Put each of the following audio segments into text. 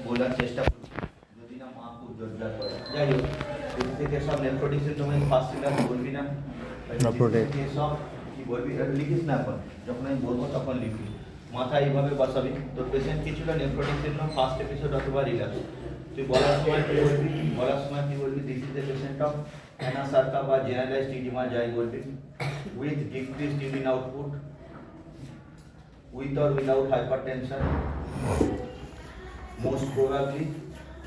বলার চেষ্টা করছি যদি না মা খুব জোরজার করে। যাই হোক, এর থেকে সব নেফ্রোটিক সিনড্রোমের ফার্স্ট সিলাস বলবি না, সব কি বলবি লিখিস না, এখন যখন আমি বলবো তখন লিখবি, মাথা এইভাবে বসাবি। তোর পেশেন্ট কি ছিল? নেফ্রোটিক সিনড্রোম ফার্স্ট এপিসোড অথবা রিল্যাপস। তুই বলার সময় কি বলবি? This is the patient of anasarca বা জেনারেলাইজড ইডিমা, যাই বলবি, with decreased urine output, with or without hypertension, most probably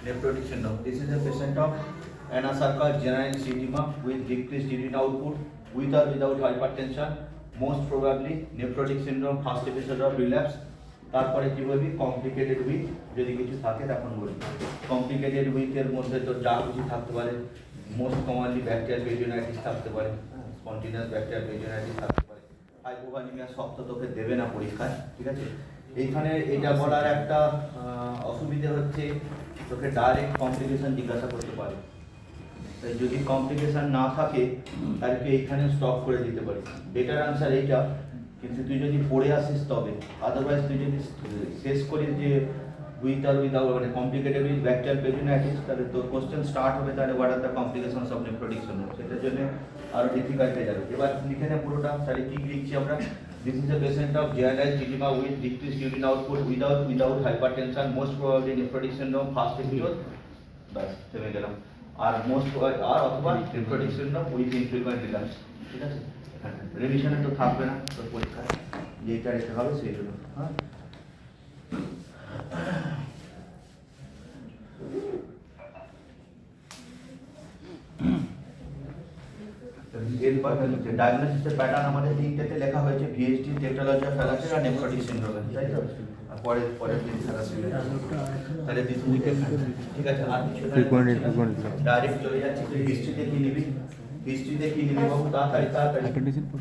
nephrotic syndrome. This is a patient of Anasarca generalized edema with decreased urine output, with or without hypertension, most probably nephrotic syndrome, first episode of relapse. তারপরে কি বলবি? Complicated with, যদি কিছু থাকে তখন বলবি। Complicated উইথের মধ্যে তো যা কিছু থাকতে পারে, মোস্ট কমনলি ব্যাকটেরিয়াল পেরিওনাইটিস থাকতে পারে, স্পন্টিনিয়াস ব্যাকটেরিয়াল পেরিওনাইটিস থাকতে পারে, হাইপোকালিমিয়া সব তো তোকে দেবে না পরীক্ষায়, ঠিক আছে? এইখানে এটা বলার একটা অসুবিধা হচ্ছে, তোকে ডাইরেক্ট কমপ্লিকেশন জিজ্ঞাসা করতে পারে। তাই যদি কমপ্লিকেশন না থাকে তাহলে তুই এইখানে স্টপ করে দিতে পারিস, বেটার আনসার এইটা। কিন্তু তুই যদি পড়ে আসিস তবে, আদারওয়াইজ তুই যদি শেষ করিস যে উইথ আর উইদাউট মানে কমপ্লিকেটেড উইথ ব্যাকটেরিয়াল পেরিওনাইটিস, তাহলে তোর কোশ্চেন স্টার্ট হবে তাহলে what are the complications of nephrotic syndrome, সেটার জন্য আরো ডিফিকাল্ট হয়ে যাবে। এবার লিখে নে পুরোটা, তাহলে কি লিখছি আমরা? This is a patient of generalised oedema with decreased urine output, without hypertension, most probably nephrotic syndrome, first episode, বাস থেমে গেলাম। আর মোস্ট আর অথবা nephrotic syndrome with infrequent relapse, ঠিক আছে? রিভিশনে তো থাকবে না তোর পরীক্ষায়, যেটা রেখে হবে সেইগুলো। হ্যাঁ, এরপর ডায়াগনোসিসের প্যাটার্ন আমাদের তিনটেতে লেখা হয়েছে, ভিএসটি, টেট্রালজিয়া, ফ্যালাসিস আর নেফ্রোটিক সিনড্রোম, তাই তো? আর পরের দিন থ্যালাসিস, তাহলে ঠিক আছে। আর কিছু ডাইরেক্ট চলে যাচ্ছি, তুই হিস্ট্রিতে কি নিবি? হিস্ট্রিতে কি নিবি বাবু? তাড়াতাড়ি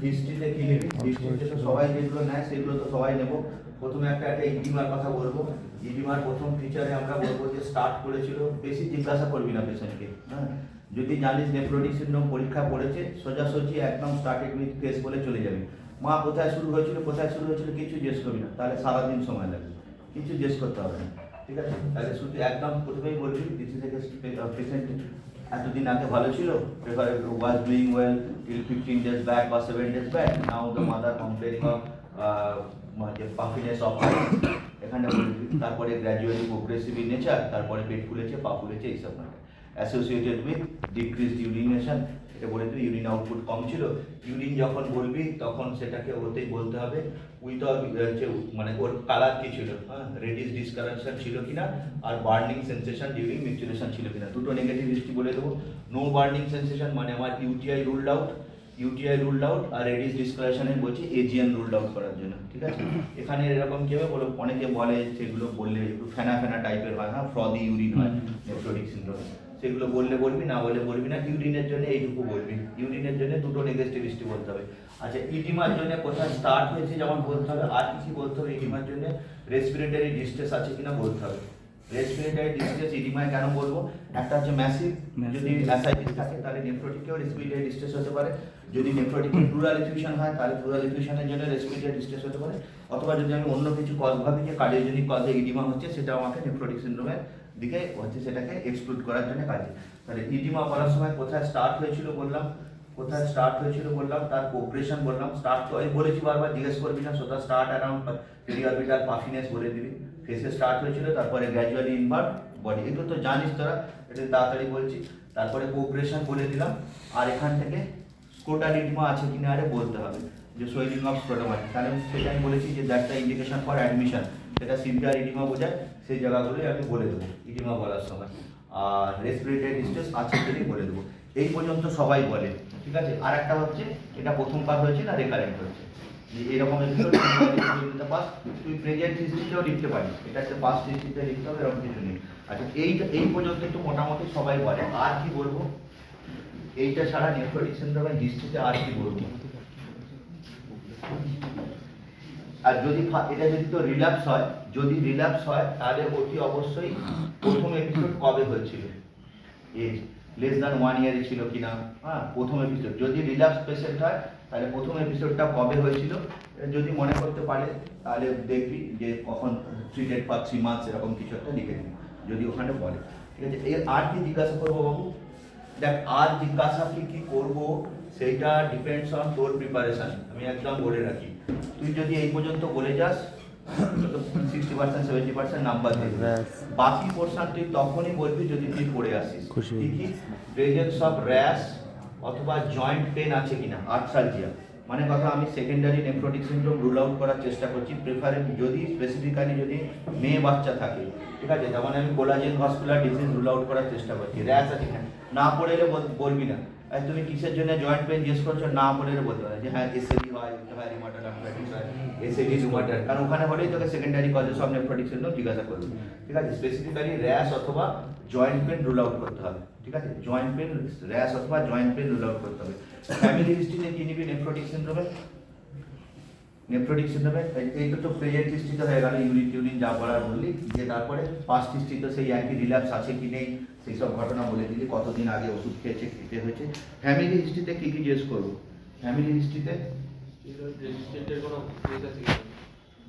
হিস্ট্রিতে কি নিবি? হিস্ট্রিতে তো সবাই যেগুলো নেয় সেগুলো তো সবাই নেব। প্রথমে একটা ইডিমার কথা বলবো। ইডিমার প্রথম ফিচারে আমরা বলবো যে স্টার্ট করেছিল, বেশি জিজ্ঞাসা করবি না পেশেন্টকে। হ্যাঁ, যদি জানিস নেফ্রোটিক সিনড্রোম পরীক্ষা পড়েছে, সোজাসুজি একদম স্টার্টেড উইথ ফেস বলে চলে যাবে। মা কোথায় শুরু হয়েছিল কিছু জিজ্ঞেস করবি না, তাহলে সারাদিন সময় লাগবে, কিছু জিজ্ঞেস করতে হবে না, ঠিক আছে? তাহলে শুধু একদম প্রথমেই বলবি দিস ইজ পেশেন্ট এতদিন আগে ভালো ছিল, was doing well till 15 days back বা 7 days back, now the mother complaining of puffiness of I, এখানে বলবি। তারপরে গ্র্যাজুয়ালি প্রোগ্রেসিভ ইন নেচার, তারপরে পেট ফুলেছে, পা ফুলেছে, এইসব না। অ্যাসোসিয়েটেড উইথ ডিক্রিজড ইউরিনেশন, এটা বলে তুই ইউরিন আউটপুট কম ছিল। ইউরিন যখন বলবি তখন সেটাকে ওতেই বলতে হবে উইথ মানে ওর কালার কি ছিল, হ্যাঁ, রেডিশ ডিসকালারেশন ছিল কিনা, আর বার্নিং সেন্সেশন ডিউরিং মিউচুলেশন ছিল কিনা। দুটো নেগেটিভ হিস্ট্রি বলে দেবো। নো বার্নিং সেন্সেশন মানে আমার ইউটিআই রুলড আউট, আর রেডিশ ডিসকালারেশনে বলছি এজিএন রুলড আউট করার জন্য, ঠিক আছে? এখানে এরকম কি হবে বলো, অনেকে বলে সেগুলো বললে একটু ফেনা টাইপের হয়, হ্যাঁ, ফ্রদি ইউরিন হয় নেফ্রোটিক সিনড্রোম, সেগুলো বললে বলবি, না বলে বলবি না। ইউরিনের জন্য এইটুকু বলবি, ইউরিনের জন্য দুটো নেগেটিভ হিস্ট্রি বলতে হবে। আচ্ছা, ইডিমার জন্য কোথায় স্টার্ট হয়েছে যেমন বলতে হবে, আর কিছু বলতে হবে। ইডিমার জন্য রেসপিরেটরি ডিস্ট্রেস আছে কিনা বলতে হবে। রেসপিরেটরি ডিস্ট্রেস ইডিমায় কেন বলবো? একটা হচ্ছে ম্যাসিভ, যদি অ্যাসাইটিস থাকে তাহলে নেফ্রোটিকেও রেসপিরেটরি ডিস্ট্রেস হতে পারে। যদি নেফ্রোটিকের প্লুরাল এফিউশন হয় তাহলে প্লুরাল এফিউশনের জন্য রেসপিরেটরি ডিস্ট্রেস হতে পারে। অথবা যদি আমি অন্য কিছু কজ ভাবি যে কার্ডিওজেনিক কজে ইডিমা হচ্ছে, সেটা আমাকে নেফ্রোটিক সিনড্রোমের দিকে হচ্ছে, সেটাকে এক্সক্লুড করার জন্য কাজে। তাহলে ইডিমা করার সময় কোথায় স্টার্ট হয়েছিল বললাম, তার প্রোগ্রেশন বললাম। স্টার্ট তো আমি বলেছি, বারবার জিজ্ঞেস করবি না, সোজা স্টার্ট অ্যারাউন্ড পেরিঅরবিটাল পাফিনেস বলে দিবি। ফেসে স্টার্ট হয়েছিল, তারপরে গ্র্যাজুয়ালি ইনভার্ট বডি, এগুলো তো জানিস তোরা, এটা তাড়াতাড়ি বলছি। তারপরে প্রোগ্রেশন বলে দিলাম। আর এখান থেকে স্ক্রোটাল ইডিমা আছে কিনা আরে বলতে হবে, যে সোয়েলিং অফ স্ক্রোটাম আছে, তাহলে সেটা আমি বলেছি যে that's the indication for admission, সেটা সিভিয়ার ইডিমা বোঝায়, সেই জায়গাগুলোই আমি বলে দেবো ইডিমা বলার সময়। আর রেসপিরেটরি ডিস্ট্রেস আছে কিনা বলে দেবো। এই পর্যন্ত সবাই বলে, ঠিক আছে? আর একটা হচ্ছে, এটা প্রথমবার হয়েছে না রেকারেন্ট হচ্ছে, যে এরকম পাস, তুই প্রেজেন্ট হিস্ট্রিতেও লিখতে পারিস, এটা হচ্ছে পাস্ট হিস্ট্রিতে লিখতে হবে, এরকম কিছু নেই। আচ্ছা, এই পর্যন্ত একটু মোটামুটি সবাই বলে। আর কি বলবো? এইটা ছাড়া নেফ্রোটিক সিনড্রোমের হিস্ট্রিতে আর কি বলবো? আর যদি এটা যদি তো রিল্যাপস হয়, তাহলে অতি অবশ্যই প্রথম এপিসোড কবে হয়েছিল, এজ লেস দ্যান 1 ইয়ারে ছিল কিনা, হ্যাঁ, প্রথম এপিসোড। যদি রিল্যাপস পেশেন্ট হয় তাহলে প্রথম এপিসোডটা কবে হয়েছিল, যদি মনে করতে পারে তাহলে দেখবি যে কখন ট্রিটেড ফর 3 months, এরকম কিছু একটা লিখে দিবি। যদি ওখানে বলে, ঠিক আছে। এই আর কি জিজ্ঞাসা করবো বাবু, দেখ আর জিজ্ঞাসা কি করবো সেইটা ডিপেন্ডস অন তোর প্রিপারেশন। আমি একদম বলে রাখি, তুই যদি এই পর্যন্ত বলে যাস 60% 70% নাম্বার দেবে, বাকি পোর্শন তুই তখনই বলবি যদি তুই পড়ে আসিস। কি কি প্রেজেন্স অফ র্যাশ অথবা জয়েন্ট পেন আছে কিনা, আর্থ্রালজিয়া মানে কথা আমি secondary nephrotic syndrome rule out করার চেষ্টা করছি, প্রেফারেবল যদি স্পেসিফিক্যালি যদি মেয়ে বাচ্চা থাকে, ঠিক আছে, যেমন আমি collagen vascular disease rule out করার চেষ্টা করছি। র্যাশ আছে কিনা না পড়ে এলে বলবি না, আর তুমি কিসের জন্য জয়েন্ট পেন জিজ্ঞেস করছো না পড়ে এলে বলতে পারে যে হ্যাঁ এসএডি হয়, রিউমাটয়েড আর্থ্রাইটিস হয়, এসএডি রিউমাটয়েড, কারণ ওখানে হলেই তোকে secondary causes of nephrotic syndrome জিজ্ঞাসা করবে, ঠিক আছে। স্পেসিফিক্যালি র্যাশ অথবা জয়েন্ট পেন রুল আউট করতে হবে, ঠিক আছে। জয়েন্ট পেন, র্যাশ অথবা জয়েন্ট পেন রুল আউট করতে হবে। ফ্যামিলি হিস্ট্রিতে কি নিবি নেফ্রোটিক সিনড্রোমে, নেফ্রোটিক সিনড্রোমে এই তো প্রেজেন্ট হিস্ট্রিতে হয়ে গেল, ইউরিন যা পড়ার বললি, যে তারপরে পাস্ট হিস্ট্রি তো সেই একই রিল্যাপস আছে কি নেই সেই সব ঘটনা বলে দিলি, কতদিন আগে ওষুধ খেয়েছে খেতে হয়েছে। ফ্যামিলি হিস্ট্রিতে কি কি জিজ্ঞেস করবো, ফ্যামিলি হিস্ট্রিতে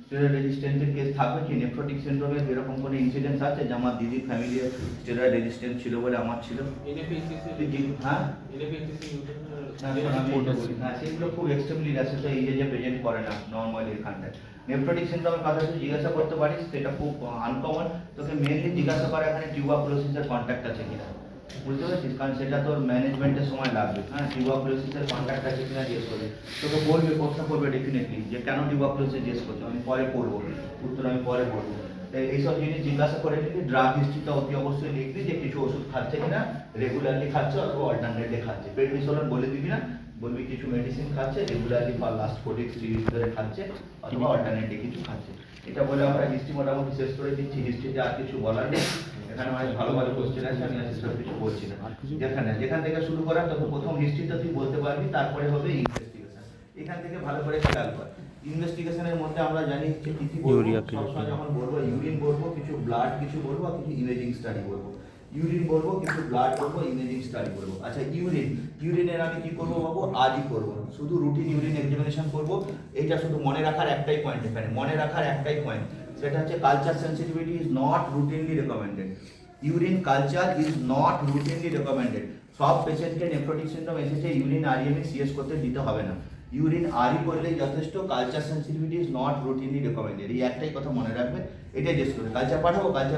স্টেরয়েড রেজিস্ট্যান্সের কেস থাকবে কি, নেফ্রোটিক সিনড্রোমের এরকম কোনো ইনসিডেন্স আছে যে আমার দিদির ফ্যামিলি স্টেরয়েড রেজিস্ট্যান্স ছিল বলে আমার ছিল? হ্যাঁ সেগুলো খুব এক্সট্রিমলি রেসে তো এই যে প্রেজেন্ট করে না নর্মালি এখানটায়। নেফ্রোটিক সিনড্রোমের কথা তুই জিজ্ঞাসা করতে পারিস, সেটা খুব আনকমন, তোকে মেনলি জিজ্ঞাসা করে এখানে টিউবারকুলোসিসের কন্ট্যাক্ট আছে কিনা, বুঝতে পেরেছিস, কারণ সেটা তোর ম্যানেজমেন্টের সময় লাগবে। হ্যাঁ টিউবারকুলোসিসের কন্ট্যাক্ট আছে কিনা জিজ্ঞেস করবে, তোকে বলবে, প্রশ্ন করবে ডেফিনেটলি যে কেন টিউবারকুলোসিস জিজ্ঞেস করছো, আমি পরে পড়বো উত্তর, আমি পরে পড়বো। এইসব জিনিস জিজ্ঞাসা করে নিবি। ড্রাগ হিস্ট্রিটা অতি অবশ্যই লিখবি যে কিছু ওষুধ খাচ্ছে কিনা, রেগুলারলি খাচ্ছে অথবা অল্টারনেটলি খাচ্ছে। প্রেডনিসোলন বলে দিবি না, বলবি কিছু মেডিসিন খাচ্ছে রেগুলারলি বা লাস্ট 4 weeks ধরে খাচ্ছে অথবা অল্টারনেটলি কিছু খাচ্ছে। এটা বলে আমরা হিস্ট্রি মোটামুটি শেষ করে দিচ্ছি। হিস্ট্রিতে আর কিছু বলার নেই, এখানে অনেক ভালো ভালো কোশ্চেন আছে, আমি আর সেসব কিছু বলছি না। যেখান থেকে শুরু করা তখন প্রথম হিস্ট্রিটা তুই বলতে পারবি, তারপরে হবে ইনভেস্টিগেশন। এখান থেকে ভালো করে খেয়াল কর, ইনভেস্টিগেশনের মধ্যে আমরা জানি যে কি কি বলবো, সবসময় যখন বলবো ইউরিন বলবো, কিছু ব্লাড কিছু বলবো, আর কিছু ইমেজিং স্টাডি বলবো। ইউরিন বলবো, কিছু ব্লাড বলবো, ইমেজিং স্টাডি বলবো। আচ্ছা ইউরিনের আমি কি করবো বাবু, আজই করবো, শুধু রুটিন ইউরিন এক্সামিনেশন করবো। এটা শুধু মনে রাখার একটাই পয়েন্ট, এখানে মনে রাখার একটাই পয়েন্ট, সেটা হচ্ছে culture sensitivity is not routinely recommended. Urine culture is not routinely recommended. সব পেশেন্টকে নেফ্রোটিক সিনড্রোম এসেছে ইউরিন আরইএমই সিএস করতে দিতে হবে না, ইউরিন আরই করলেই যথেষ্ট। Culture sensitivity is not routinely recommended, এই একটাই কথা মনে রাখবে, এটাই জিজ্ঞেস করবে। কালচার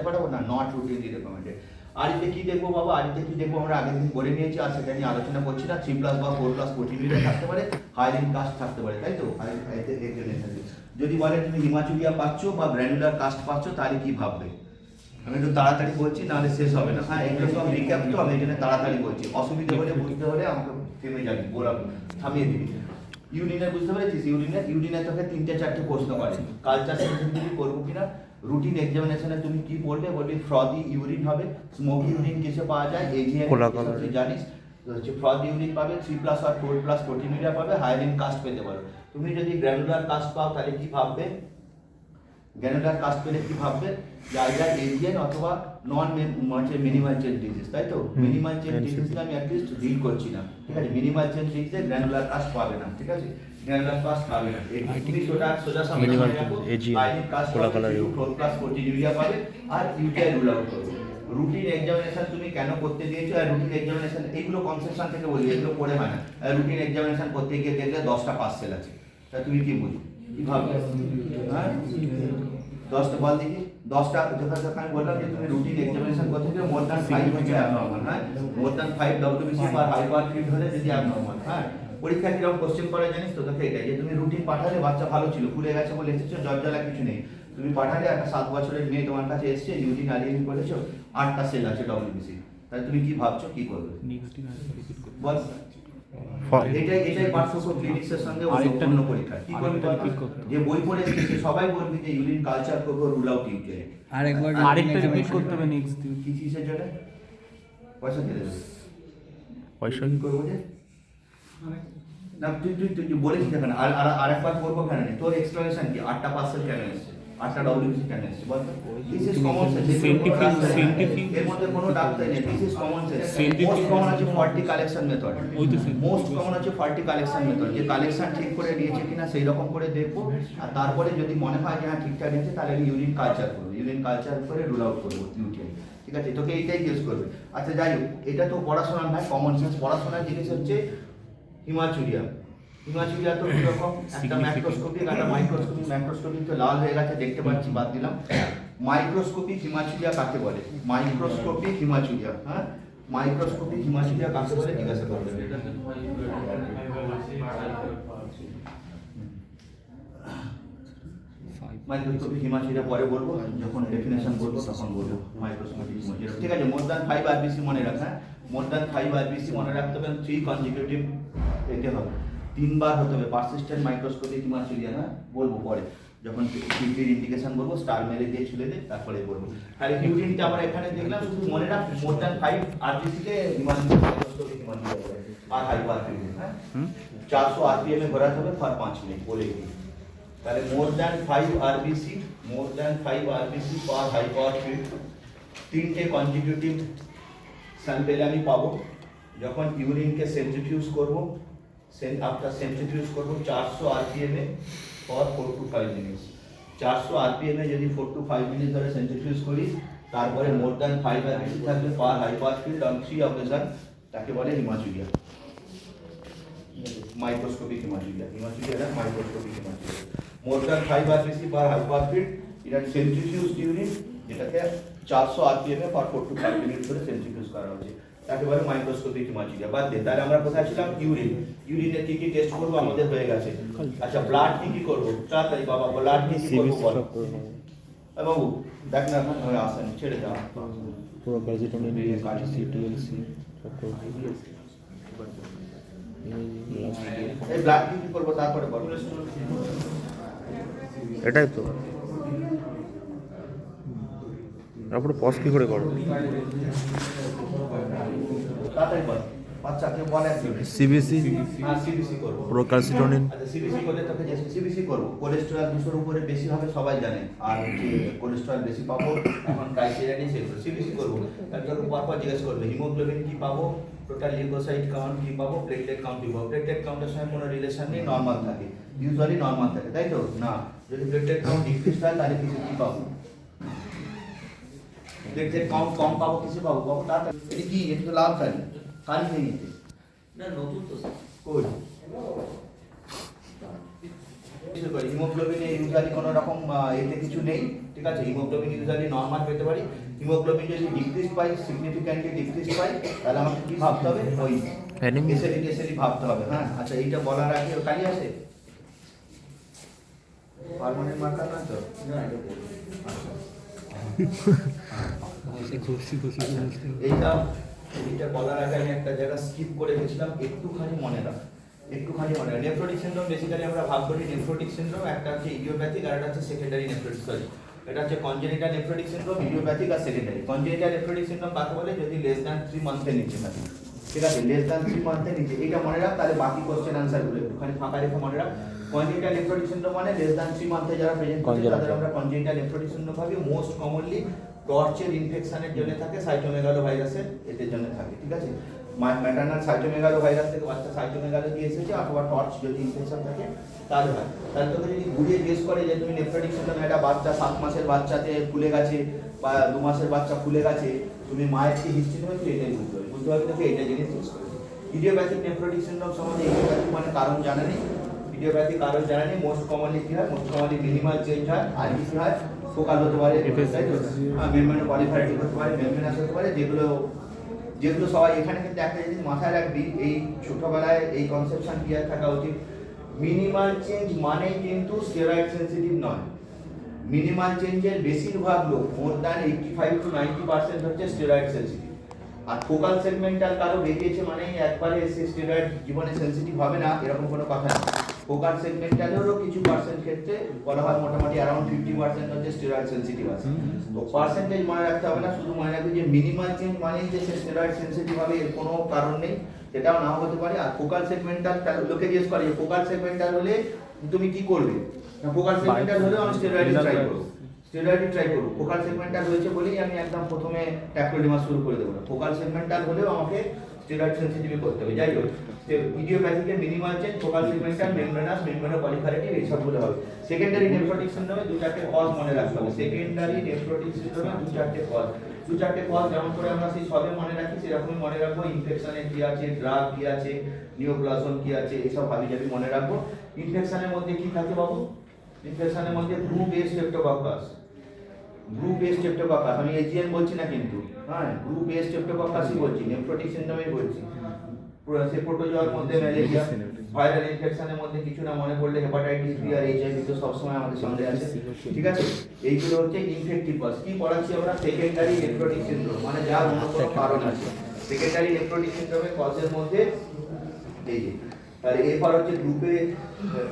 পাঠাবো না, নট রুটিনলি রেকমেন্ডেড। আরিতে কি দেখবো বাবা, আরিতে কি দেখবো আমরা আগের দিন বলে নিয়েছি, আর সেটা নিয়ে আলোচনা করছি না। 3+ বা 4+ প্রোটিন থাকতে পারে, হাইলিন কাস্ট থাকতে পারে, তাই তো। যদি বলে তুমি হিমাচুরিয়া পাচ্ছ বা গ্র্যানুলার কাস্ট পাচ্ছ, তাহলে কি ভাববে? আমি একটু তাড়াতাড়ি বলছি, নাহলে শেষ হবে না। হ্যাঁ এগুলো সব রিক্যাপ, তো আমি এখানে তাড়াতাড়ি বলছি, অসুবিধা হলে বুঝতে হলে আমাকে থেমে যাবি, বলাবো, থামিয়ে দিবি। ইউরিনের বুঝতে পেরেছিস, ইউরিনের তোকে 3-4টে প্রশ্ন করে, কালচার সেন্সিটিভিটি করবো কিনা। রুটিন এক্সামিনেশনে তুমি কি বলবে, বলবি ফ্রদি ইউরিন হবে। স্মোকি ইউরিন কিসে পাওয়া যায়, এজিএম তুই জানিস, হচ্ছে ফ্রদি ইউরিন পাবে, 3+ আর 4+ প্রোটিনিউরিয়া পাবে, হাইলিন কাস্ট পেতে পারো। তুমি যদি গ্র্যানুলার কাস্ট পাও তাহলে কি ভাববে, গ্র্যানুলার কাস্ট পেলে কি ভাববে যে আইদার এজিএন অথবা নন মিনিমাল চেন ডিজিজ, তাই তো। মিনিমাল চেন ডিজিজে আমি অ্যাটলিস্ট ডিল করছি না, ঠিক আছে। মিনিমাল চেন ডিজিজে গ্র্যানুলার কাস্ট পাবে না, ঠিক আছে, গ্র্যানুলার কাস্ট পাবে না। তুমি সোজা সামনে রাখো, হাইলিন কাস্ট পাবে, 4+ প্রোটিনিউরিয়া পাবে, আর ইউটিআই রুল আউট করবে। রুটিন এক্সামিনেশন তুমি কেন করতে দিয়েছো, আর রুটিন এক্সামিনেশন এইগুলো কনসেপশন থেকে বলি, এগুলো পড়ে হয় না। রুটিন এক্সামিনেশন করতে গিয়ে দেখলে 10টা পাস ফেল আছে, তা তুমি কি বুঝো, কি ভাববে? হ্যাঁ 10টা বল দেখি, 10টা যখন আমি বললাম যে তুমি রুটিন এক্সামিনেশন করতে গিয়ে মোর দ্যান 5 হচ্ছে অ্যাবনর্মাল। হ্যাঁ মোর দ্যান 5 ডব্লিউবিসি বা হাইপার ফিট হলে যদি অ্যাবনর্মাল। হ্যাঁ পরীক্ষা কিরকম কোশ্চেন করে জানিস তো, তোকে এটাই যে তুমি রুটিন পাঠালে বাচ্চা ভালো ছিল, ফুলে গেছে বলে এসেছো, জ্বর কিছু নেই, তুমি পাঠালে একটা 7 বছরের মেয়ে তোমার কাছে এসছে, ইউরিন আরইএমই করেছো, 8টা সেল আছে ডব্লিউবিসি, তাহলে তুমি কি ভাবছো, কি করবে বল? এটাই পার্থক্য ক্লিনিক্সের সঙ্গে অন্য পরীক্ষা। কি করবি, যে বই পড়ে এসেছে সবাই বলবি যে ইউরিন কালচার করবো, রুল আউট ইউটিআই। আরেকটা রিপিট করতে হবে নেক্সট দিন। কি কিসের জন্য পয়সা দিয়ে দেবে, পয়সা কি করবো যে না, তুই বলেছিস এখানে আরেকবার করবো কেন নেই, তোর এক্সপ্লেনেশন কি, 8টা পার্সেল কেন এসছে, 8টা ডব্লিউবিসি কেন এসছে বল তো। দিস ইজ কমন সেন্স, এর মধ্যে কোনো ডাক্তার নেই, this is common sense. Most common আছে 40 কালেকশন মেথড, মোস্ট কমন আছে 40 কালেকশন মেথড, যে কালেকশন ঠিক করে দিয়েছে কিনা সেই রকম করে দেখবো, আর তারপরে যদি মনে হয় যে হ্যাঁ ঠিকঠাক দিয়েছে, তাহলে ইউরিন কালচার করবো, ইউরিন কালচার করে রুল আউট করবো ইউটিআই। ঠিক আছে, তোকে এইটাই জিজ্ঞেস করবে। আচ্ছা যাই হোক, এটা তো পড়াশোনার নয়, কমন সেন্স। পড়াশোনার জিনিস হচ্ছে হিমাচুরিয়া। হিমাচুরিয়া তো এরকম একটা ম্যাক্রোস্কোপিক একটা মাইক্রোস্কোপিক। ম্যাক্রোস্কোপিক তো লাল হয়ে গেছে দেখতে পাচ্ছি, বাদ দিলাম। মাইক্রোস্কোপিক হিমাচুরিয়া কাকে বলে? মাইক্রোস্কোপিক হিমাচুরিয়া, হ্যাঁ, মাইক্রোস্কোপিক হিমাচুরিয়া কাকে বলে জিজ্ঞাসা করবে। মাইক্রোস্কোপিক হিমাচুরিয়া পরে বলবো, যখন ডেফিনেশন বলবো তখন বলবো মাইক্রোস্কোপিক হিমাচুরিয়া। ঠিক আছে, মোর দ্যান 5 আরবিসি মনে রাখ। হ্যাঁ, মোর দ্যান 5 আরবিসি মনে রাখতে হবে। 3 কনজিকিউটিভ পেতে হবে, 3 বার হতে হবে পারসিস্টেন্ট মাইক্রোস্কোপিক হিমাচুরিয়া। হ্যাঁ, বলবো পরে যখন কিউটির ইন্ডিকেশন বলবো, স্টার মেরে দিয়ে ছুলে দে, তারপরে বলবো। তাহলে কিউটিনটা আমরা এখানে দেখলাম, শুধু মনে রাখ মোর দ্যান 5 আরবিসি কে মাইক্রোস্কোপিক হিমাচুরিয়া বলে। আর হাইপার ফিল্ড, হ্যাঁ, 400 আরপিএম এ ঘোরাতে হবে পার 5 মিনিট বলে দিই। তাহলে more than 5 RBC, more than 5 RBC per high power field, 3টে কনজিকিউটিভ স্যাম্পেল আমি পাবো। যখন ইউরিনকে সেন্ট্রিফিউজ করব, আফটার সেন্ট্রিফিউজ করব 400 আরপিএম এ ফর 4 to 5 মিনিটস। 400 আরপিএম এ যদি 4 to 5 মিনিট ধরে সেন্ট্রিফিউজ করি, তারপরে মোর দ্যান 5 আরবিসি থাকলে per high power field on 3 occasion, তাকে বলে haematuria, microscopic haematuria. Haematuria microscopic haematuria. More than 5 RBC per high power field, এটা সেন্ট্রিফিউজ ইউরিন, যেটাকে 400 আরপিএম এ ফর 4 to 5 মিনিট ধরে সেন্ট্রিফিউজ করা হচ্ছে, তাকে বলে মাইক্রোস্কোপিক হিমাচুরিয়া। বাদ দে, তাহলে আমরা কোথায় ছিলাম? ইউরিন। ইউরিনে কি কি টেস্ট করবো আমাদের হয়ে গেছে। আচ্ছা, ব্লাড কি কি করবো? তাড়াতাড়ি বাবা, ব্লাড কি কি করবো বল। বাবু দেখ না, এখন হয়ে আসেন, ছেড়ে দাও পুরো ক্যালসিটোনিন, সিটিএলসি সব করব। এই ব্লাড কি কি করবো তারপরে বল। এটাই তো, তারপরে পজ কি করে করো? তাড়াতাড়ি বল, বাচ্চা কেউ বলে সিবিসি, হ্যাঁ সিবিসি করবো। পুরো ক্যালসিটোনিন। আচ্ছা, সিবিসি করলে তোকে যে সিবিসি করবো, কোলেস্টেরল 200 উপরে বেশি হবে সবাই জানে, আর হচ্ছে কোলেস্টেরল বেশি পাবো এখন ক্রাইটেরিয়া নিয়ে সেগুলো সিবিসি করবো। তারপর পরপর জিজ্ঞেস করবে হিমোগ্লোবিন কি পাবো, টোটাল লিউকোসাইট কাউন্ট কি পাবো, প্লেটলেট কাউন্ট কি পাবো। প্লেটলেট কাউন্টের সঙ্গে কোনো রিলেশন নেই, নর্মাল থাকে, ইউজুয়ালি নর্মাল থাকে, তাই তো না? যদি প্লেটলেট কাউন্ট ডিক্রিজ হয় তাহলে কিছু কি পাবো? প্লেটলেট কাউন্ট কম পাবো, কিছু পাবো পাবো। তাড়াতাড়ি, এটা কি? এটা তো লাভ কালি কালি নেই এতে না, নতুন তো স্যার। কই হিমোগ্লোবিনে ইউজুয়ালি কোনো রকম এতে কিছু নেই, ঠিক আছে? হিমোগ্লোবিন ইউজুয়ালি নর্মাল পেতে পারি। হিমোগ্লোবিন যদি ডিক্রিজ পাই, সিগনিফিক্যান্টলি ডিক্রিজ পাই, তাহলে আমাকে কি ভাবতে হবে? ওই এসএলই ভাবতে হবে। হ্যাঁ, আচ্ছা, এইটা বলার আগে কালি আছে পার্মানেন্ট মার্কার না তো? এইটা এইটা বলার আগে আমি একটা জায়গা স্কিপ করে গেছিলাম, একটুখানি মনে রাখ, একটুখানি মনে রাখ। নেফ্রোটিক সিনড্রোম বেসিক্যালি আমরা ভাগ করি নেফ্রোটিক সিনড্রোম, একটা হচ্ছে ইডিওপ্যাথিক আর একটা হচ্ছে সেকেন্ডারি নেফ্রোটিক। সরি, এটা হচ্ছে কনজেনিটাল নেফ্রোটিক সিনড্রোম, ইডিওপ্যাথিক আর সেকেন্ডারি। কনজেনিটাল নেফ্রোটিক সিনড্রোম কাকে বলে? যদি লেস দ্যান 3 মান্থের নিচে থাকে, ঠিক আছে? লেস দ্যান 3 মান্থের নিচে, এইটা মনে রাখ। তাহলে বাকি কোশ্চেন আনসার গুলো একটুখানি ফাঁকা রেখে মনে রাখ। কনজেনিটাল নেফ্রোটিক সিনড্রোম মানে লেস দ্যান 3 মান্থে যারা প্রেজেন্ট করছে তাদের আমরা কনজেনিটাল নেফ্রোটিক সিনড্রোম ভাবি। মোস্ট কমনলি টর্চের ইনফেকশনের জন্য থাকে, সাইটোমেগালো ভাইরাসের এদের জন্য থাকে, ঠিক আছে? ম্যাটারনাল সাইটোমেগালো ভাইরাস থেকে বাচ্চা সাইটোমেগালো দিয়ে এসেছে, অথবা টর্চ যদি ইনফেকশন থাকে তাহলে হয়। তাহলে তোকে যদি ঘুরিয়ে জিজ্ঞেস করে যে তুমি নেফ্রোটিক সিনড্রোম, একটা বাচ্চা 7 মাসের বাচ্চাতে ফুলে গেছে বা 2 মাসের বাচ্চা ফুলে গেছে, তুমি মায়ের কি হিস্ট্রি নেবে, তুই এটাই বুঝতে হবে। বুঝতে পারবি তোকে এইটা জিনিস জিজ্ঞেস করে। ইডিওপ্যাথিক নেফ্রোটিক সিনড্রোম সম্বন্ধে ইডিওপ্যাথিক মানে কারণ জানা নেই, ইডিওপ্যাথিক কারণ জানা নেই। মোস্ট কমনলি কি হয়? মোস্ট কমনলি মিনিমাল চেঞ্জ হয়, আর কি হয়? ফোকাল হতে পারে, তাই তো? মেমব্রেন পলিফাইটিক হতে পারে, মেমব্রেনাস হতে পারে, যেগুলো যেগুলো সবাই এখানে কিন্তু একটা জিনিস মাথায় রাখবি, এই ছোটবেলায় এই কনসেপশন ক্লিয়ার থাকা উচিত। মিনিমাল চেঞ্জ মানে কিন্তু স্টেরয়েড সেনসিটিভ নয়। মিনিমাল চেঞ্জের বেশিরভাগ লোক, মোর দ্যান 85 to 90% হচ্ছে স্টেরয়েড সেনসিটিভ। আর ফোকাল সেগমেন্টাল কারো বেরিয়েছে মানে একবারে এসে স্টেরয়েড জীবনে সেনসিটিভ হবে না, এরকম কোনো কথা নেই। ফোকাল সেগমেন্টালেরও কিছু পার্সেন্ট ক্ষেত্রে বলা হয় মোটামুটি অ্যারাউন্ড 50% হচ্ছে স্টেরয়েড সেনসিটিভ আছে। তো পার্সেন্টেজ মনে রাখতে হবে না, শুধু মনে রাখবে যে মিনিমাল চেঞ্জ মানেই যে সে স্টেরয়েড সেনসিটিভ হবে এর কোনো কারণ নেই, সেটাও নাও হতে পারে। আর ফোকাল সেগমেন্টাল লোকে জিজ্ঞেস করে যে ফোকাল সেগমেন্টাল হলে তুমি কি করবে? ফোকাল সেগমেন্টাল হলে আমি স্টেরয়েড ট্রাই করবো, স্টেরয়েড ট্রাই করবো। ফোকাল সেগমেন্টাল হয়েছে বলেই আমি একদম প্রথমে ট্যাক্রোলিমাস শুরু করে দেবো না। ফোকাল সেগমেন্টাল হলেও আমাকে স্টেরয়েড সেনসিটিভ করতে হবে। যাই হোক, ইডিওপ্যাথিকের minimal change, focal segmental, membranous, membranoproliferative, এইসবগুলো হবে। সেকেন্ডারি নেফ্রোটিক সিনড্রোমে 2-4টে কজ মনে রাখতে হবে। সেকেন্ডারি নেফ্রোটিক সিনড্রোমে 2-4টে কজ। দু চারটে কজ যেমন করে আমরা সেই সবে মনে রাখি সেরকমই মনে রাখবো। ইনফেকশনে কি আছে, ড্রাগ কি আছে, নিওপ্লাজম কি আছে, এইসব ভাবি যাবি মনে রাখবো। ইনফেকশনের মধ্যে কি থাকে বাবু? ইনফেকশনের মধ্যে group A streptococcus, group A streptococcus, আমি এজিএন বলছি না কিন্তু, হ্যাঁ গ্রুপ এ স্ট্রেপ্টোককাসই বলছি, নেফ্রোটিক সিনড্রোমই বলছি। সে প্রোটোজোয়ার মধ্যে ম্যালেরিয়া, ভাইরাল ইনফেকশনের মধ্যে কিছু না মনে পড়লে হেপাটাইটিস বি আর এইচআইভি তো সবসময় আমাদের সঙ্গে আছে, ঠিক আছে। এইগুলো হচ্ছে ইনফেক্টিভ কজ। কি পড়াচ্ছি আমরা? সেকেন্ডারি নেফ্রোটিক সিনড্রোম, মানে যার অন্য কোনো কারণ আছে। সেকেন্ডারি নেফ্রোটিক সিনড্রোমের কজের মধ্যে এই যে, তাহলে এরপর হচ্ছে গ্রুপে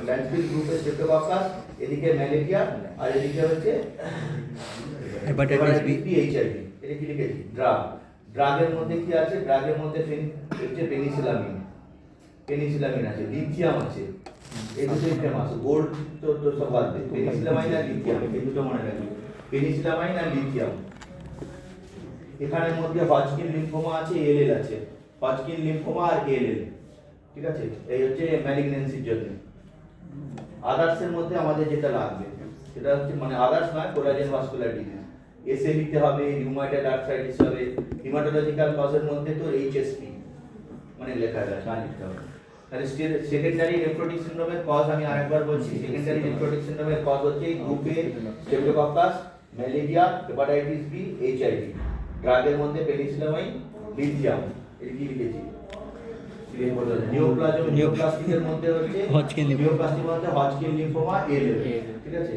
ল্যান্ডফিল গ্রুপে স্ট্রেপ্টোককাস, এদিকে ম্যালেরিয়া আর এদিকে হচ্ছে হেপাটাইটিস বি এইচআইভি। এটা কি লিখেছি? ড্রাগ। ড্রাগের মধ্যে কি আছে? ড্রাগের মধ্যে হচ্ছে পেনিসিলামিন, পেনিসিলামিন আছে, লিথিয়াম আছে, এই দুটোই ফেমাস। গোল্ড তো সব বাদ দে, পেনিসিলামাইন আর লিথিয়াম, এই দুটো মনে রাখবি, পেনিসিলামাইন আর লিথিয়াম। এখানের মধ্যে হজকিন লিম্ফোমা আছে, এলএল আছে, হজকিন লিম্ফোমা আর এলএল, ঠিক আছে। এই হচ্ছে ম্যালিগন্যান্সির জন্য। আদার্সের মধ্যে আমাদের যেটা লাগবে সেটা হচ্ছে, মানে আদার্স নয়, কোলাজেন ভাস্কুলার ডিজিজ, এসএ লিখতে হবে, রিউমাটয়েড আর্থ্রাইটিস হবে। হিমাটোলজিক্যাল কজের মধ্যে তো এইচএসপি মানে লেখা আছে, আর লিখতে হবে। তাহলে সেকেন্ডারি নেফ্রোটিক সিনড্রোমের কজ আমি আরেকবার বলছি, সেকেন্ডারি নেফ্রোটিক সিনড্রোমের কজ হচ্ছে group A streptococcus, malaria, hepatitis B, HIV. ড্রাগের মধ্যে পেনিসিলামাইন, লিথিয়াম, এটা কি লিখেছি? নিওপ্লাজম, নিওপ্লাস্টিকের মধ্যে হচ্ছে হজকিন, নিওপ্লাস্টিকের মধ্যে হজকিন লিম্ফোমা, এলএল, ঠিক আছে।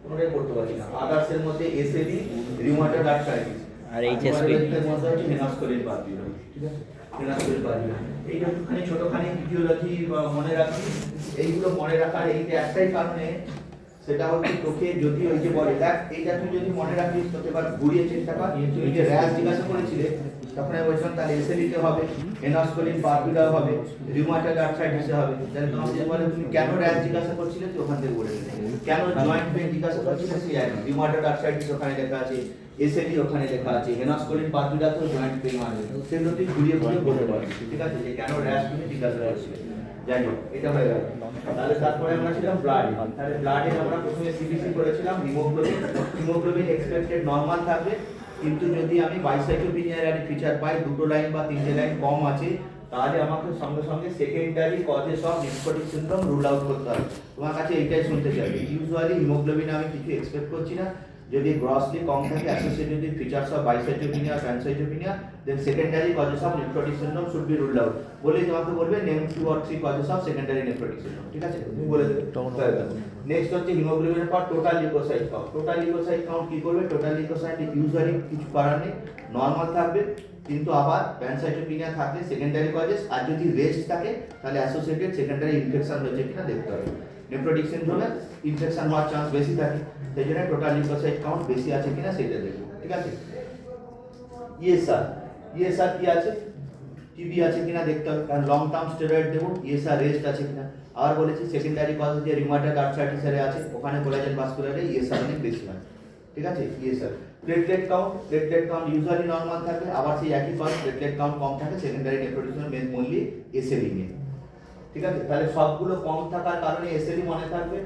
কোনটাই করতে পারছি না। আদার্সের মধ্যে এসএবি, রিউমাটয়েড আর্থ্রাইটিস, আর এইচএসপি এর মধ্যে হচ্ছে হেনাসকোলিন পারভিউরাম, ঠিক আছে। হেনাসকোলিন পারভিউরাম এইটা একটুখানি ছোটখানি ইটিওলজি মনে রাখি। এইগুলো মনে রাখার এইটা একটাই কারণে, সেটা হচ্ছে তোকে যদি ওই যে বলে দেখ, এইটা তুই যদি মনে রাখিস তোকে এবার ঘুরিয়ে চেষ্টা কর। তুই যে র্যাশ জিজ্ঞাসা করেছিলে তখন আমি বলছিলাম তাহলে এসএলিতে হবে, হেনাসকোলিন পারভিউরাম হবে, রিউমাটয়েড আর্থ্রাইটিসে হবে। তাহলে তোমাকে যে বলে তুমি কেন র্যাশ জিজ্ঞাসা করছিলে তুই ওখান থেকে বলে দিলে, কেন জয়েন্ট পেইন জিজ্ঞাসা করছিলে তুই একদম, রিউমাটয়েড আর্থ্রাইটিস ওখানে লেখা আছে, এসএলি ওখানে লেখা আছে, হেনাসকোলিন পারভিউরাম তো জয়েন্ট পেইন আসবে, সেগুলো তুই ঘুরিয়ে ঘুরিয়ে বলতে পারবি, ঠিক আছে, যে কেন র্যাশ তুমি জিজ্ঞাসা করছিলে। যাই হোক, এটা হয়ে গেল। তাহলে তারপরে আমরা ছিলাম ব্লাড। তাহলে ব্লাডে আমরা প্রথমে সিবিসি করেছিলাম, হিমোগ্লোবিন। হিমোগ্লোবিন এক্সপেক্টেড নরমাল থাকবে, কিন্তু যদি আমি বাইসাইটোপিনিয়ার আর ফিচার পাই, দুটো লাইন বা তিনটে লাইন কম আছে, তাহলে আমাকে সঙ্গে সঙ্গে secondary causes of nephrotic syndrome rule out করতে হবে। তোমার কাছে এইটাই শুনতে চাই। ইউজুয়ালি হিমোগ্লোবিনে আমি কিছু এক্সপেক্ট করছি না, যদি গ্রসলি কম থাকে associated with features of bicytopenia, pancytopenia, then secondary causes of nephrotic syndrome should be ruled out. বলেই তোমাকে বলবে name 2 or 3 causes of secondary nephrotic syndrome, ঠিক আছে, তুমি বলে দেবে। নেক্সট হচ্ছে হিমোগ্লোবিনের পর total leucocyte count. Total leucocyte count কি করবে? টোটাল লিউকোসাইট ইউজুয়ালি কিছু করার নেই, নরমাল থাকবে, কিন্তু আবার প্যানসাইটোপিনিয়া থাকলে সেকেন্ডারি কজেস, আর যদি রেস্ট থাকে তাহলে অ্যাসোসিয়েটেড সেকেন্ডারি ইনফেকশন হয়েছে কিনা দেখতে হবে। নেফ্রোটিক সিনড্রোমে ইনফেকশন হওয়ার চান্স বেশি থাকে, সেই জন্য টোটাল লিউকোসাইট কাউন্ট বেশি আছে কিনা সেটা দেখবো, ঠিক আছে। ইএসআর কি আছে? টিবি আছে কিনা দেখতে হবে, কারণ লং টার্ম স্টেরয়েড দেবো। ইএসআর রেস্ট আছে কিনা। আবার বলেছি সেকেন্ডারি কজ যে রিউমাটয়েড আর্থ্রাইটিসের আছে, ওখানে কোলাজেন ভাস্কুলারে ইএসআর অনেক বেশি হয়, ঠিক আছে। ESR platelet count usually normal থাকে, আবার সেই একই কজ প্লেটলেট কাউন্ট কম থাকে সেকেন্ডারি নেফ্রোটিক মেনলি এসএলই নিয়ে, ঠিক আছে। তাহলে সবগুলো কম থাকার কারণে এসএলই মনে থাকবে।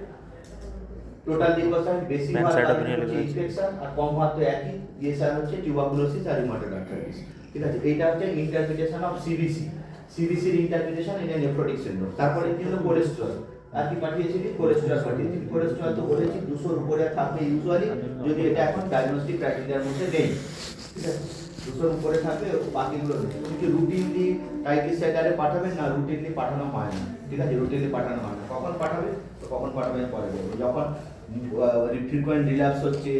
টোটাল লিউকোসাইট বেশি হওয়ার কারণে হচ্ছে ইনফেকশন, আর কম হওয়ার তো একই। ইএসআর হচ্ছে টিউবারকুলোসিস আর রিউমাটয়েড আর্থ্রাইটিস, ঠিক আছে। এইটা হচ্ছে ইন্টারপ্রিটেশন অফ সিবিসি। সিবিসির ইন্টারপ্রিটেশন ইন নেফ্রোটিক সিনড্রোম। তারপরে কি হলো? কোলেস্টেরল। আর কি পাঠিয়েছিলি? কোলেস্টেরল পাঠিয়েছিলি। কোলেস্টেরল তো বলেছি 200 এর উপরে থাকবে ইউজুয়ালি, যদি এটা এখন ডায়াগনস্টিক ক্রাইটেরিয়ার মধ্যে নেই, ঠিক আছে। 200 এর উপরে থাকবে, বাকিগুলো নেই। তুমি কি রুটিনলি ট্রাইগ্লিসাইরাইডে পাঠাবেন? না, রুটিনলি পাঠানো হয় না, ঠিক আছে, রুটিনলি পাঠানো হয় না। কখন পাঠাবে? তো কখন পাঠাবে পরে বলবো। যখন ফ্রিকোয়েন্ট রিল্যাপস হচ্ছে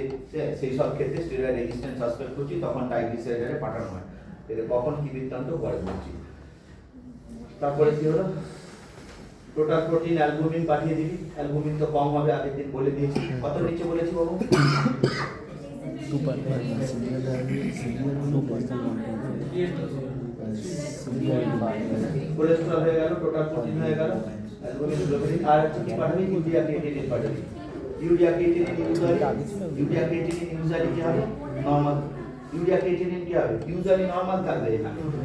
সেই সব ক্ষেত্রে স্টেরয়েড রেজিস্ট্যান্ট সাসপেক্ট করছি, তখন ট্রাইগ্লিসাইরাইডে পাঠানো হয়। এর কখন কি বৃত্তান্ত পরে বলছি। তারপরে কি হলো? টোটাল প্রোটিন অ্যালবুমিন পাঠিয়ে দিবি। অ্যালবুমিন তো কম হবে, আগের দিন বলে দিয়েছি। কত নিচে বলেছি বাবু? কোলেস্টেরল হয়ে গেল, টোটাল প্রোটিন হয়ে গেল, অ্যালবুমিন, গ্লোবিন, আর হচ্ছে কি পাঠাবি? ইউরিয়া ক্রিয়েটিনিন পাঠাবি। ইউরিয়া ক্রিয়েটিনিন ইউজুয়ালি কি হবে? নরমাল। ইউরিয়া ক্রিয়েটিনিন কি হবে? ইউজুয়ালি নরমাল থাকবে।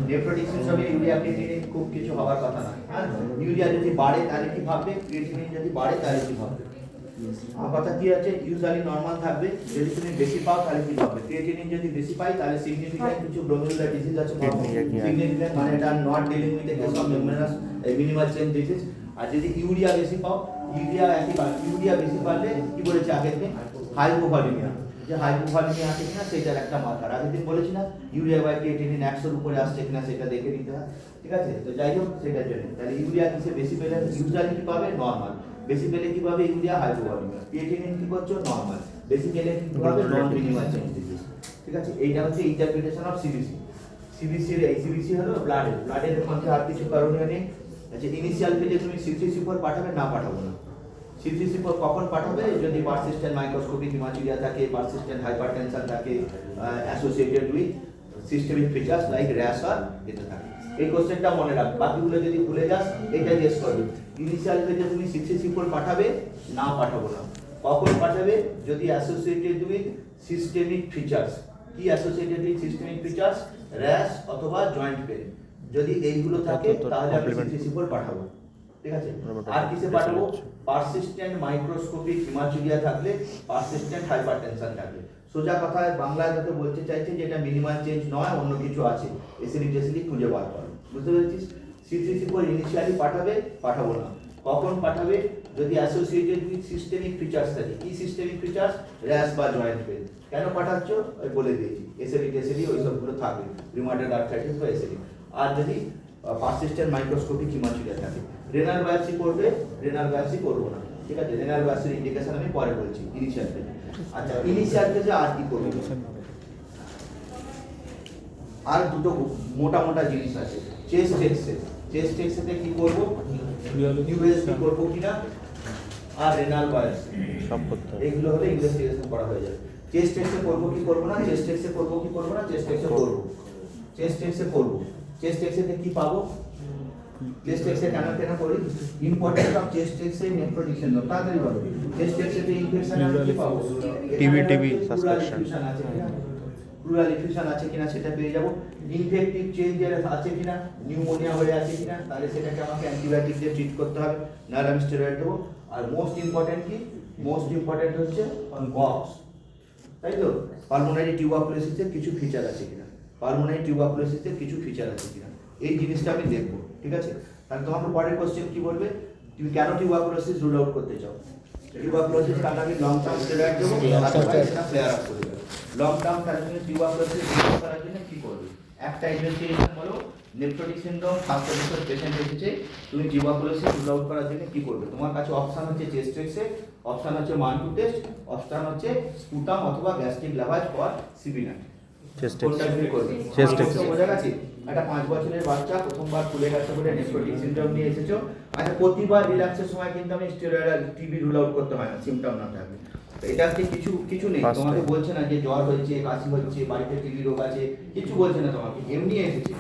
নেফ্রোটিক সিনড্রোমে ইউরিয়া ক্রিয়েটিনিন খুব কিছু হওয়ার কথা না। হ্যাঁ, ইউরিয়া যদি বাড়ে তাহলে কি ভাববে, ক্রিয়েটিনিন যদি বাড়ে তাহলে কি ভাববে, আমার কথা কি আছে, ইউজুয়ালি নরমাল থাকবে। যদি তুমি বেশি পাও তাহলে কি পাবে, ক্রিয়েটিনিন যদি বেশি পাই তাহলে সিগনিফিক্যান্ট কিছু গ্লোমেরুলার ডিজিজ আছে, সিগনিফিক্যান্ট মানে এটা not dealing with a case of minimal change disease. আর যদি ইউরিয়া বেশি পাও, ইউরিয়া একই পাবে, ইউরিয়া বেশি পারলে কি বলেছে আগের দিন, হাইপোভলিমিয়া, যে হাইপোভলিমিয়া আছে কিনা সেটার একটা মার্কার। আগের দিন বলেছি না ইউরিয়া বাই ক্রিয়েটিনিন 100 উপরে আসছে কিনা সেটা দেখে নিতে হয়, ঠিক আছে। তো যাই হোক সেটার জন্য তাহলে ইউরিয়া কিসে বেশি পেলে ইউজুয়ালি কি পাবে, নরমাল। বেশি পেলে কি পাবে, ইউরিয়া হাইপোভলিমিয়া। ক্রিয়েটিনিন কি করছো, নরমাল। বেশি পেলে কি পাবে, নন মিনিমাল চেঞ্জ ডিজিজ, ঠিক আছে। এইটা হচ্ছে ইন্টারপ্রিটেশন অফ সিবিসি। সিবিসি এর সিবিসি হলো ব্লাডের মধ্যে আর কিছু করণীয় নেই। আচ্ছা, ইনিশিয়াল ফেজে তুমি C3C4 পাঠাবে না পাঠাবো না। C3C4 কখন পাঠাবে, যদি পারসিস্টেন্ট মাইক্রোস্কোপিক হিমাচুরিয়া থাকে, পারসিস্টেন্ট হাইপারটেনশন থাকে, associated with systemic features like rash আর যেতে থাকে। এই কোশ্চেনটা মনে রাখ, বাকিগুলো যদি ভুলে যাস এটা জিজ্ঞেস করবে। ইনিশিয়াল ফেজে তুমি C3C4 পাঠাবে না পাঠাবো না। কখন পাঠাবে, যদি অ্যাসোসিয়েটেড উইথ সিস্টেমিক ফিচার্স। কি associated with systemic features, rash অথবা জয়েন্ট পেন। যদি এইগুলো থাকে তাহলে আমি C3C4 পাঠাবো, ঠিক আছে। আর কিসে পাঠাবো, পারসিস্টেন্ট মাইক্রোস্কোপিক হিমাচুরিয়া থাকলে, পারসিস্টেন্ট হাইপারটেনশন থাকলে। সোজা কথায় বাংলায় যাতে বলতে চাইছে যে এটা মিনিমাল চেঞ্জ নয়, অন্য কিছু আছে, এসিডিক খুঁজে বার করো, বুঝতে পেরেছিস। C3C4 ইনিশিয়ালি পাঠাবে পাঠাবো না। কখন পাঠাবে, যদি অ্যাসোসিয়েটেড উইথ সিস্টেমিক ফিচার্স থাকে। কি সিস্টেমিক ফিচার্স, র্যাশ বা জয়েন্ট পেন। কেন পাঠাচ্ছ ওই বলে দিয়েছি, এসিডিক ওই সবগুলো থাকবে, রিউমাটয়েড আর্থ্রাইটিস বা এসিডিক। আর যদি পারসিস্টেন্ট মাইক্রোস্কোপিক হিমাচুরিয়া থাকে, রেনাল বায়োপসি করবে, রেনাল বায়োপসি করবো না, ঠিক আছে। রেনাল বায়োপসির ইন্ডিকেশন আমি পরে বলছি ইনিশিয়াল ফেজে। আচ্ছা, ইনিশিয়াল ফেজে আর কি করবে, আর দুটো মোটা মোটা জিনিস আছে। চেস্ট এক্সরে কি করব, ইউএসজি করব কিনা, আর রেনাল বায়োপসি সব করতে হবে। এগুলো হলে ইনভেস্টিগেশন করা হয়ে যাবে। চেস্ট এক্সরে করব কি করব না, চেস্ট এক্সরে করব কি করব না, চেস্ট এক্সরে করব, চেস্ট এক্সরে করব। চেস্ট এক্সরে কি পাবো, চেস্ট এক্সরে কেন করি, importance of chest x-ray nephrotic syndrome. তাড়াতাড়ি বলো, চেস্ট এক্সরে ইনফেকশন আছে কি পাবো, টিবি সাসপেকশন আছে কিনা, প্লুরাল ইনফেকশন আছে কিনা সেটা পেয়ে যাব। ইনফেক্টিভ চেঞ্জ আছে কিনা, নিউমোনিয়া হয়ে আছে কিনা, তাহলে সেটাকে আমাকে অ্যান্টিবায়োটিক দিয়ে ট্রিট করতে হবে, নাহলে আমি স্টেরয়েড দেবো। আর মোস্ট ইম্পর্টেন্ট কি, মোস্ট ইম্পর্টেন্ট হচ্ছে কক্স, তাই তো। পালমোনারি টিউবারকুলোসিসের কিছু ফিচার আছে কিনা, পালমোনারি টিউবারকুলোসিসের কিছু ফিচার আছে কিনা, এই জিনিসটা আমি দেখবো, ঠিক আছে। তাহলে তোমাকে পরের কোশ্চেন কি বলবে, তুমি কেন টিউবারকুলোসিস রুল আউট করতে চাও। টিউবারকুলোসিস কারণে আমি লং টার্ম স্টেরয়েড দেবো, আদারওয়াইজ এটা ফ্লেয়ার আপ করে দেবে। লং টার্ম টিউবারকুলোসিস রুল করার জন্য কি করবে, একটা ইনভেস্টিগেশন হলো nephrotic syndrome first episode patient এসেছে, তুমি টিউবারকুলোসিস রুল আউট করার জন্য কি করবে। তোমার কাছে অপশন হচ্ছে চেস্ট এক্সরে, অপশন হচ্ছে মান-টু টেস্ট, অপশন হচ্ছে স্পুটাম অথবা গ্যাস্ট্রিক লাভাজ ফর সিবিনাট। চেস্ট কোনটা তুমি করবে, চেস্ট এক্সরে বোঝা গেছে। একটা 5 বছরের বাচ্চা প্রথমবার ফুলে গেছে বলে নেফ্রোটিক সিনড্রোম নিয়ে এসেছো। আচ্ছা, প্রতিবার রিল্যাক্সের সময় কিন্তু আমি স্টেরয়েড আর টিবি রুল আউট করতে হয় না, সিম্পটম না থাকবে। তো এটা হচ্ছে কিছু নেই, তোমাকে বলছে না যে জ্বর হয়েছে, কাশি হচ্ছে, বাড়িতে টিবি রোগ আছে, কিছু বলছে না তোমাকে, এমনি এসেছে।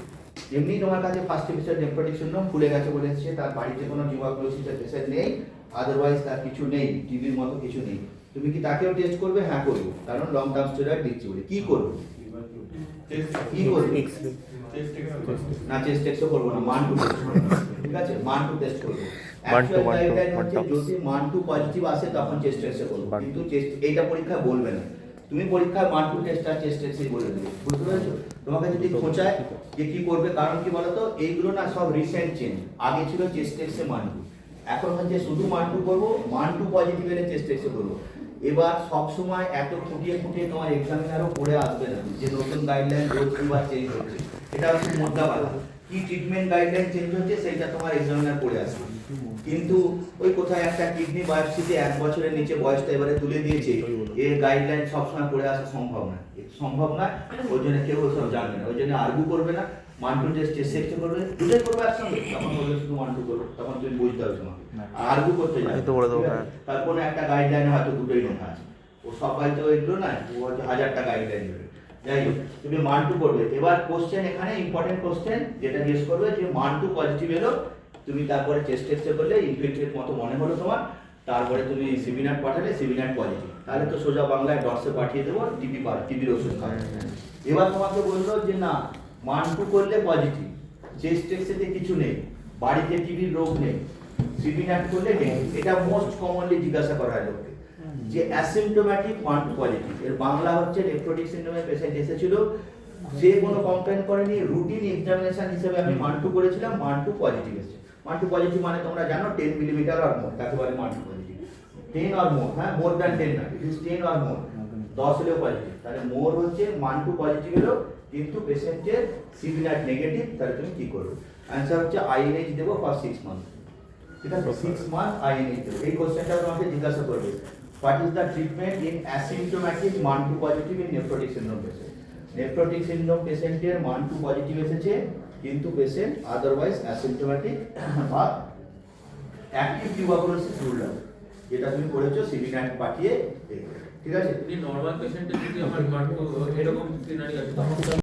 এমনি তোমার কাছে ফার্স্ট এপিসোড নেফ্রোটিক সিনড্রোম ফুলে গেছে বলে এসেছে, তার বাড়িতে কোনো টিউবারকুলোসিসের পেশেন্ট নেই, আদারওয়াইজ তার কিছু নেই, টিবির মতো কিছু নেই। তুমি কি তাকেও টেস্ট করবে, হ্যাঁ করবো, কারণ লং টার্ম স্টেরয়েড দিচ্ছি বলে। কি করবে, কি করবে, না চেস্ট টেস্টও করবো না, মান-টু টেস্ট করবো, ঠিক আছে। মান-টু টেস্ট করবো। অ্যাকচুয়াল গাইডলাইন হচ্ছে যদি মান-টু পজিটিভ আসে তখন চেস্ট টেস্ট করবো, কিন্তু চেস্ট এইটা পরীক্ষায় বলবে না। তুমি পরীক্ষায় মান-টু টেস্ট আর চেস্ট টেস্টই বলে দেবে, বুঝতে পেরেছো। তোমাকে যদি খোঁচায় যে কি করবে, কারণ কি বলতো, এইগুলো না সব রিসেন্ট চেঞ্জ। আগে ছিল চেস্ট টেস্টে মান-টু, এখন হচ্ছে শুধু মান-টু করবো, মান-টু পজিটিভ এলে চেস্ট টেস্ট করবো। এবার সব সময় এত খুঁটিয়ে তোমার এক্সামিনারও পড়ে আসবে না যে নতুন গাইডলাইন রোজ দুবার চেঞ্জ হচ্ছে। এটা হচ্ছে মোদ্দা কথা, কি ট্রিটমেন্ট গাইডলাইন চেঞ্জ হচ্ছে সেইটা তোমার এক্সামিনার পড়ে আসবে। কিন্তু ওই কোথায় একটা কিডনি বায়োপসিতে 1 বছরের নিচে বয়সটা এবারে তুলে দিয়েছে, এর গাইডলাইন সবসময় পড়ে আসা সম্ভব না, ওই জন্য কেউ ওসব জানবে না, ওই জন্য আর্গু করবে না। মান-টু টেস্ট চেস্ট এক্সরে করবে, দুটোই করবে একসঙ্গে, তখন বলবে শুধু মান-টু করবে, তখন তুমি বুঝতে হবে তোমাকে, আর্গু করতে যাবে। তার কোনো একটা গাইডলাইনে হয়তো দুটোই লেখা আছে, ও সবাই তো এগুলো না, ও হচ্ছে 1000টা গাইডলাইন দেবে। যাই হোক, তুমি মান-টু করবে। এবার কোশ্চেন এখানে ইম্পর্টেন্ট কোশ্চেন যেটা জিজ্ঞেস করবে যে মান-টু পজিটিভ এলো, তুমি তারপরে চেস্ট এক্সরে করলে ইনফেক্টেড মতো মনে হলো তোমার, তারপরে তুমি সিবিনাট পাঠালে সিবিনাট পজিটিভ, তাহলে তো সোজা বাংলায় ডটসে পাঠিয়ে দেবো টিবির ওষুধ খাবে। এবার তোমাকে বললো যে না, মান-টু করলে পজিটিভ, চেস্ট এক্সরেতে কিছু নেই, বাড়িতে টিবির রোগ নেই, সিবি ন্যাট করলে নেগেটিভ। এটা মোস্ট কমনলি জিজ্ঞাসা করা হয় লোককে যে অ্যাসিম্পটোম্যাটিক মান্টু পজিটিভ, এর বাংলা হচ্ছে নেফ্রোটিক সিনড্রোমের পেশেন্ট এসেছিল, সে কোনো কমপ্লেন করেনি, রুটিন এক্সামিনেশন হিসেবে আমি মান্টু করেছিলাম, মান্টু পজিটিভ এসেছে। মান্টু পজিটিভ মানে তোমরা জানো 10 মিলিমিটার অর মোর, তাকে বলে মান্টু পজিটিভ। 10 অর মোর, হ্যাঁ, মোর দ্যান 10 না, ইট ইজ 10 অর মোর, 10 হলেও পজিটিভ। তাহলে মোর হচ্ছে মান্টু পজিটিভ হলো কিন্তু পেশেন্টের সিবি ন্যাট নেগেটিভ, তাহলে তুমি কি করবে? অ্যান্সার হচ্ছে আইএনএইচ দেবো ফর 6 মান্থ। ঠিক আছে, 6 মান্থ আইএনএইচ দেবো। এই কোশ্চেনটা তোমাকে জিজ্ঞাসা করবে, what is the treatment in asymptomatic Mantoux positive in nephrotic syndrome patient? Nephrotic syndrome পেশেন্টের মান্টু পজিটিভ এসেছে কিন্তু পেশেন্ট আদারওয়াইজ অ্যাসিম্পটোম্যাটিক বা অ্যাক্টিভ টিউবারকুলোসিস রুলড আউট, যেটা তুমি করেছো সিবি ন্যাট পাঠিয়ে দেখবে। ঠিক আছে, নর্মাল পেশেন্টের যদি আমার মান্টু এরকম সিনারি আছে তখন